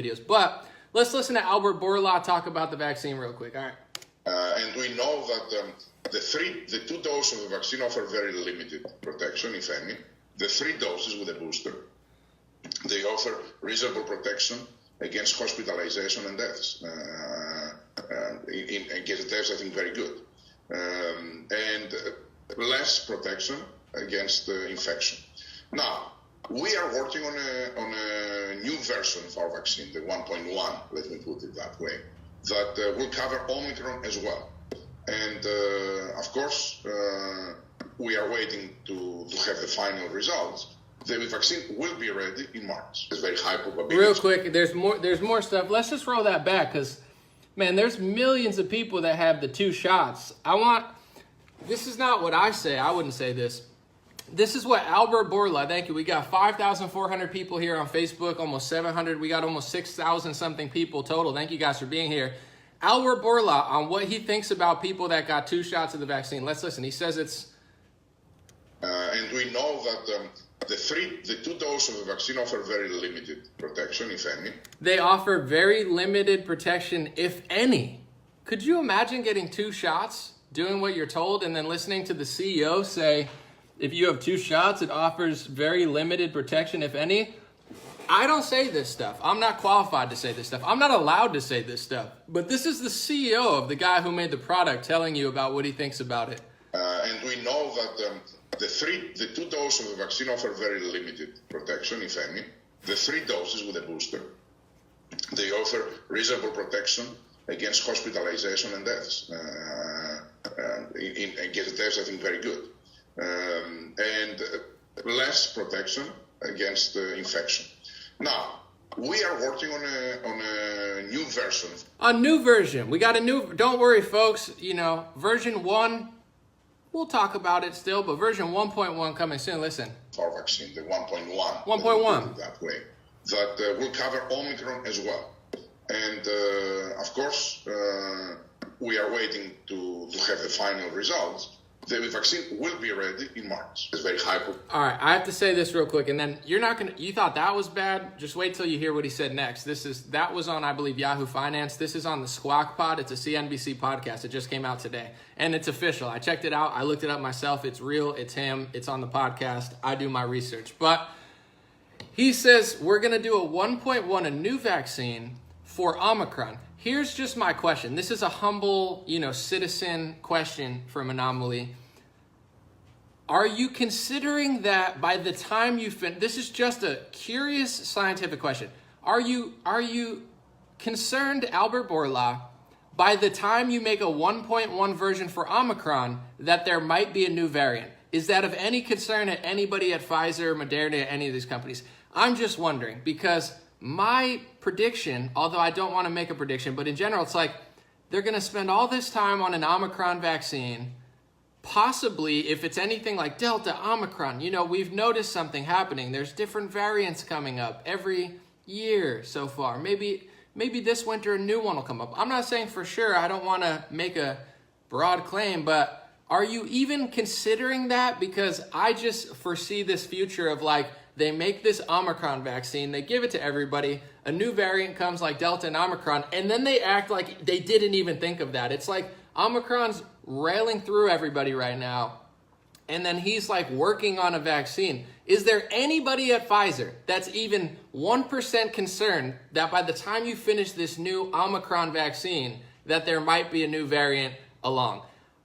videos. But let's listen to Albert Bourla talk about the vaccine real quick. All right. And we know that the 2 doses of the vaccine offer very limited protection, if any. The 3 doses with a booster, they offer reasonable protection against hospitalization and deaths. Against deaths, I think very good. And less protection against infection. Now, we are working on a new version of our vaccine, the 1.1, let me put it that way, that will cover Omicron as well. And of course, we are waiting to have the final results. The vaccine will be ready in March. It's very high probability. Real quick, there's more stuff. Let's just roll that back because, man, there's millions of people that have the 2 shots. This is not what I say. I wouldn't say this. This is what Albert Bourla, thank you. We got 5,400 people here on Facebook, almost 700. We got almost 6,000 something people total. Thank you guys for being here. Albert Bourla on what he thinks about people that got 2 shots of the vaccine. Let's listen. He says it's... and we know that the 2 doses of the vaccine offer very limited protection, if any. They offer very limited protection, if any. Could you imagine getting 2 shots, doing what you're told, and then listening to the CEO say, if you have 2 shots, it offers very limited protection, if any? I don't say this stuff. I'm not qualified to say this stuff. I'm not allowed to say this stuff. But this is the CEO of the guy who made the product telling you about what he thinks about it. And we know that the 2 doses of the vaccine offer very limited protection, if any. The 3 doses with a booster, they offer reasonable protection against hospitalization and deaths. Against deaths, I think very good. And less protection against infection. Now, we are working on a new version. A new version. We got a new, don't worry folks, version 1, we'll talk about it still, but version 1.1 coming soon. Listen. Our vaccine, the 1.1. 1.1. That way. That will cover Omicron as well. And of course, we are waiting to have the final results. The vaccine will be ready in March. It's very high. All right, I have to say this real quick, and then you thought that was bad? Just wait till you hear what he said next. That was on, I believe, Yahoo Finance. This is on the Squawk Pod. It's a CNBC podcast. It just came out today, and it's official. I checked it out. I looked it up myself. It's real. It's him. It's on the podcast. I do my research. But he says we're going to do a 1.1, a new vaccine for Omicron. Here's just my question. This is a humble, citizen question from Anomaly. Are you considering that by the time you this is just a curious scientific question. Are you concerned, Albert Bourla, by the time you make a 1.1 version for Omicron that there might be a new variant? Is that of any concern at anybody at Pfizer, Moderna, any of these companies? I'm just wondering because my prediction, although I don't want to make a prediction, but in general, it's like they're going to spend all this time on an Omicron vaccine. Possibly, if it's anything like Delta, Omicron, we've noticed something happening. There's different variants coming up every year so far. Maybe this winter a new one will come up. I'm not saying for sure. I don't want to make a broad claim, but are you even considering that? Because I just foresee this future of they make this Omicron vaccine, they give it to everybody, a new variant comes like Delta and Omicron, and then they act like they didn't even think of that. It's like Omicron's railing through everybody right now, and then he's working on a vaccine. Is there anybody at Pfizer that's even 1% concerned that by the time you finish this new Omicron vaccine, that there might be a new variant along?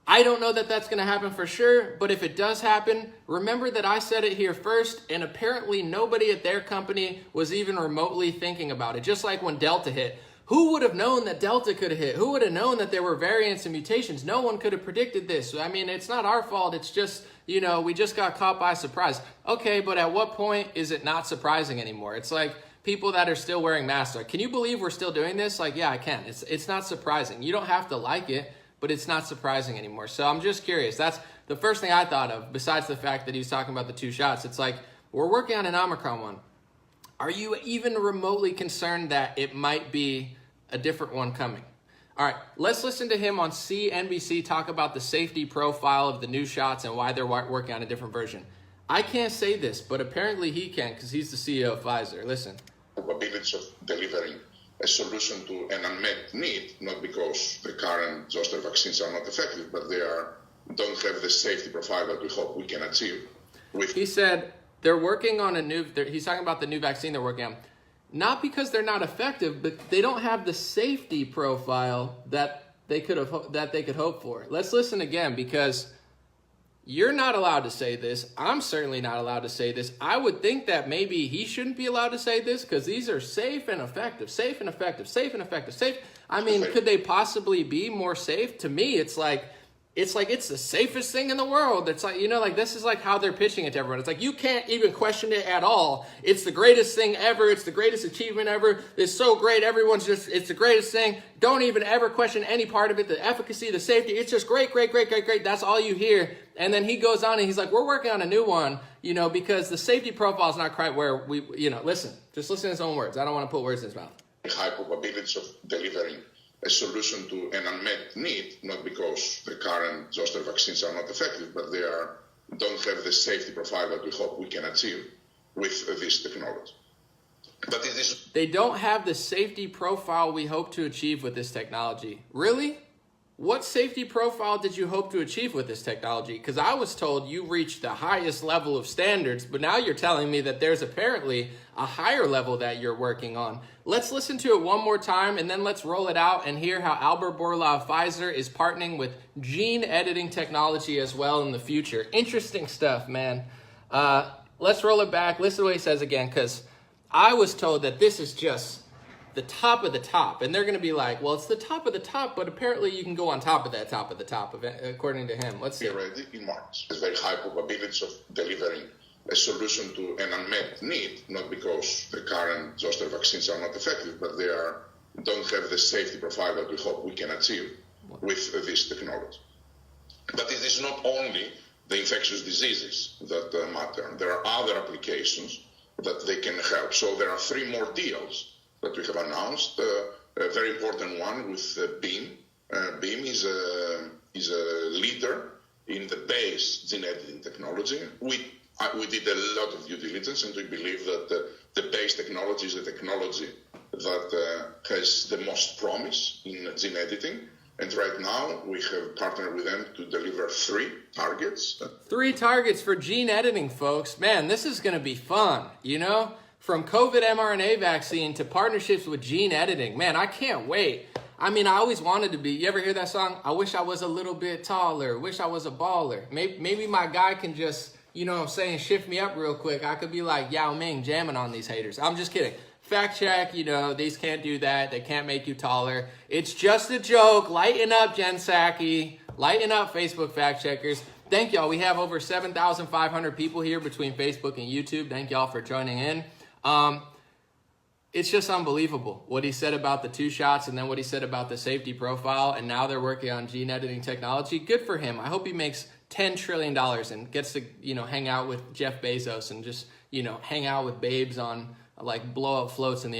I don't know that that's going to happen for sure, but if it does happen, remember that I said it here first, and apparently nobody at their company was even remotely thinking about it. Just like when Delta hit. Who would have known that Delta could have hit? Who would have known that there were variants and mutations? No one could have predicted this. I mean, it's not our fault. It's just, we just got caught by surprise. Okay, but at what point is it not surprising anymore? It's like people that are still wearing masks. Can you believe we're still doing this? Yeah, I can. It's not surprising. You don't have to like it, but it's not surprising anymore. So I'm just curious. That's the first thing I thought of, besides the fact that he's talking about the 2 shots. It's we're working on an Omicron one. Are you even remotely concerned that it might be a different one coming? All right, let's listen to him on CNBC talk about the safety profile of the new shots and why they're working on a different version. I can't say this, but apparently he can because he's the CEO of Pfizer. Listen. Probabilities of delivering a solution to an unmet need, not because the current zoster vaccines are not effective, but don't have the safety profile that we hope we can achieve. He said they're working on he's talking about the new vaccine they're working on. Not because they're not effective, but they don't have the safety profile that they could hope for. Let's listen again, because you're not allowed to say this. I'm certainly not allowed to say this. I would think that maybe he shouldn't be allowed to say this, because these are safe and effective, safe and effective, safe and effective, safe. I mean, could they possibly be more safe? To me, it's like it's the safest thing in the world. It's like, this is like how they're pitching it to everyone. It's like, you can't even question it at all. It's the greatest thing ever. It's the greatest achievement ever. It's so great. It's the greatest thing. Don't even ever question any part of it. The efficacy, the safety. It's just great, great, great, great, great. That's all you hear. And then he goes on and he's like, we're working on a new one, because the safety profile is not quite where just listen to his own words. I don't want to put words in his mouth. High probabilities of delivering a solution to an unmet need, not because the current zoster vaccines are not effective, but don't have the safety profile that we hope we can achieve with this technology. But they don't have the safety profile we hope to achieve with this technology. Really? What safety profile did you hope to achieve with this technology? Because I was told you reached the highest level of standards, but now you're telling me that there's apparently a higher level that you're working on. Let's listen to it one more time, and then let's roll it out and hear how Albert Bourla of Pfizer is partnering with gene editing technology as well in the future. Interesting stuff, man. Let's roll it back. Listen to what he says again, because I was told that this is just the top of the top, and they're going to be like, well, it's the top of the top, but apparently you can go on top of that top of the top, according to him. Let's see. Already in March. There's very high probabilities of delivering a solution to an unmet need, not because the current zoster vaccines are not effective, but don't have the safety profile that we hope we can achieve with this technology. But it is not only the infectious diseases that matter. There are other applications that they can help. So there are 3 more deals that we have announced. A very important one with Beam. Beam is a leader in the base gene editing technology. We did a lot of due diligence, and we believe that the base technology is the technology that has the most promise in gene editing. And right now, we have partnered with them to deliver 3 targets. 3 targets for gene editing, folks. Man, this is going to be fun, From COVID mRNA vaccine to partnerships with gene editing. Man, I can't wait. I mean, I always wanted to be. You ever hear that song? I wish I was a little bit taller. Wish I was a baller. Maybe my guy can just, shift me up real quick. I could be like Yao Ming jamming on these haters. I'm just kidding. Fact check, these can't do that. They can't make you taller. It's just a joke. Lighten up, Jen Psaki. Lighten up, Facebook fact checkers. Thank y'all. We have over 7,500 people here between Facebook and YouTube. Thank y'all for joining in. It's just unbelievable what he said about the 2 shots and then what he said about the safety profile. And now they're working on gene editing technology. Good for him. I hope he makes $10 trillion and gets to, hang out with Jeff Bezos and just, hang out with babes on like blow up floats in the